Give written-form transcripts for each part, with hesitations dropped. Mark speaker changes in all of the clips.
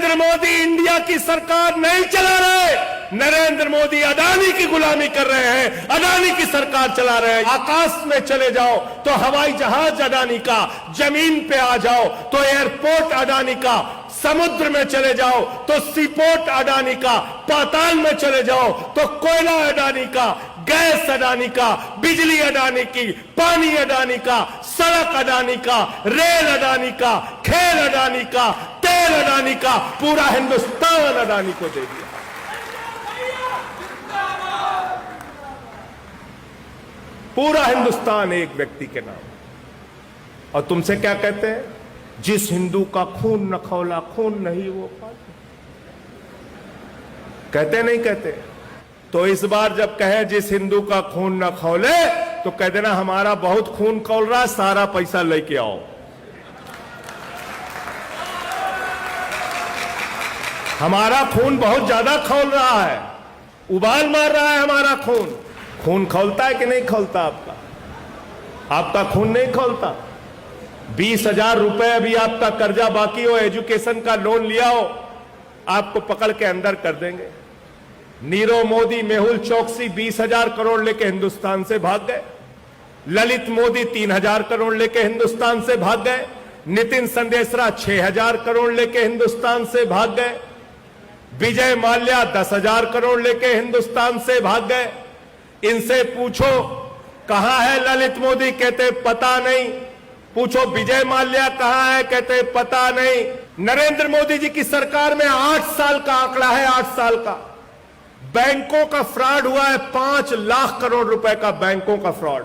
Speaker 1: Narendra Modi India की सरकार नहीं चला रहे, नरेंद्र मोदी अडानी की गुलामी कर रहे हैं, अडानी की सरकार चला रहे हैं। आकाश में चले जाओ तो हवाई जहाज अडानी का, जमीन पे आ जाओ तो एयरपोर्ट अडानी का, समुद्र में चले जाओ तो सीपोर्ट अडानी का, पाताल में चले जाओ तो कोयला अडानी का, गैस अडानी का, बिजली अडानी की, पानी अडानी का, सड़क अडानी का, रेल अडानी का, खेल अडानी का, तेल अडानी का, पूरा हिंदुस्तान अडानी को दे दिया। पूरा हिंदुस्तान एक व्यक्ति के नाम। और तुमसे क्या कहते हैं? जिस हिंदू का खून न खौला, खून नहीं वो पाला। कहते नहीं कहते? तो इस बार जब कहे जिस हिंदू का खून न खौले, तो कह देना हमारा बहुत खून खौल रहा है, सारा पैसा लेके आओ। हमारा खून बहुत ज्यादा खौल रहा है, उबाल मार रहा है हमारा खून। खून खौलता है कि नहीं खौलता आपका? आपका खून नहीं खौलता। 20,000 रुपए अभी आपका कर्जा बाकी हो, एजुकेशन का लोन लिया हो, आपको पकड़ के अंदर कर देंगे। नीरव मोदी, मेहुल चौकसी 20,000 करोड़ लेके हिंदुस्तान से भाग गए। ललित मोदी 3,000 करोड़ लेके हिंदुस्तान से भाग गए। नितिन संदेशरा 6,000 करोड़ लेके हिंदुस्तान से भाग गए। विजय माल्या 10,000 करोड़ लेके हिंदुस्तान से भाग गए। इनसे पूछो कहां है ललित मोदी, कहते पता नहीं। पूछो विजय माल्या कहां है, कहते पता नहीं। नरेंद्र मोदी जी की सरकार में 8 साल का आंकड़ा है, 8 साल का। बैंकों का फ्रॉड हुआ है, 5 लाख करोड़ रुपए का बैंकों का फ्रॉड।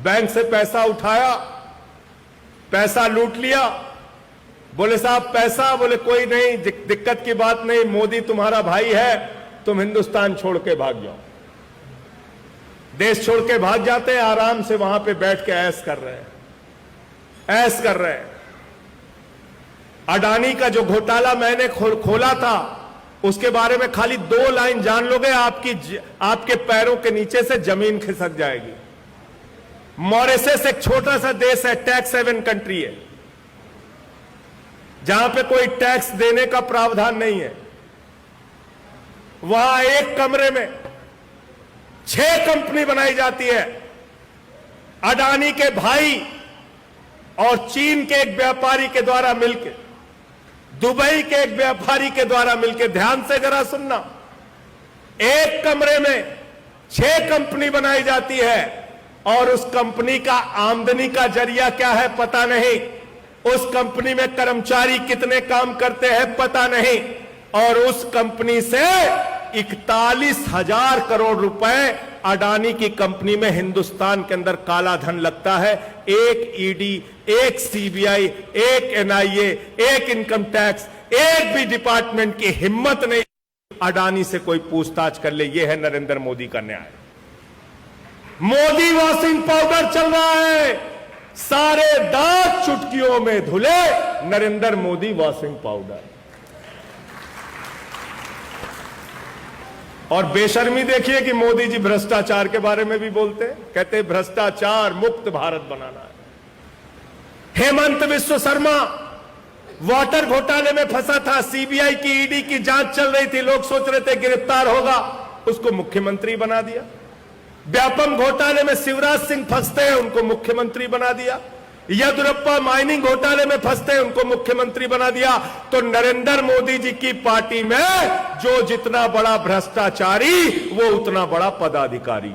Speaker 1: बैंक से पैसा उठाया, पैसा लूट लिया। बोले साहब पैसा, बोले कोई नहीं, दिक्कत की बात नहीं, मोदी तुम्हारा भाई है, तुम हिंदुस्तान छोड़ के भाग जाओ। देश छोड़ के भाग जाते हैं, आराम से वहां पे बैठ के ऐश कर रहे हैं, ऐश कर रहे हैं। अडानी का जो घोटाला मैंने खोला था, उसके बारे में खाली 2 लाइन जान लोगे, आपके पैरों के नीचे से जमीन खिसक जाएगी। मॉरिशस एक छोटा सा देश है, टैक्स हेवन कंट्री है, जहां पे कोई टैक्स देने का प्रावधान नहीं है। वहां एक कमरे में 6 कंपनी बनाई जाती है। अडानी के भाई और चीन के एक व्यापारी के द्वारा मिलकर, दुबई के एक व्यापारी के द्वारा मिलकर, ध्यान से जरा सुनना, एक कमरे में 6 कंपनी बनाई जाती है। और उस कंपनी का आमदनी का जरिया क्या है पता नहीं, उस कंपनी में कर्मचारी कितने काम करते हैं पता नहीं। और उस कंपनी से 41,000 करोड़ रुपए अडानी की कंपनी में हिंदुस्तान के अंदर काला धन लगता है। एक ईडी, एक सीबीआई, एक एनआईए, एक इनकम टैक्स, एक भी डिपार्टमेंट की हिम्मत नहीं अडानी से कोई पूछताछ कर ले। यह है नरेंद्र मोदी का न्याय। मोदी वॉशिंग पाउडर चल रहा है, सारे दांत चुटकियों में धुले नरेंद्र मोदी वॉशिंग पाउडर। और बेशर्मी देखिए कि मोदी जी भ्रष्टाचार के बारे में भी बोलते हैं, कहते हैं भ्रष्टाचार मुक्त भारत बनाना है। हेमंत विश्व शर्मा वाटर घोटाले में फंसा था, सीबीआई की, ईडी की जांच चल रही थी, लोग सोच रहे थे गिरफ्तार होगा, उसको मुख्यमंत्री बना दिया। व्यापम घोटाले में शिवराज सिंह फंसते हैं, उनको मुख्यमंत्री बना दिया। येदियुरप्पा माइनिंग घोटाले में फंसते हैं, उनको मुख्यमंत्री बना दिया। तो नरेंद्र मोदी जी की पार्टी में जो जितना बड़ा भ्रष्टाचारी, वो उतना बड़ा पदाधिकारी।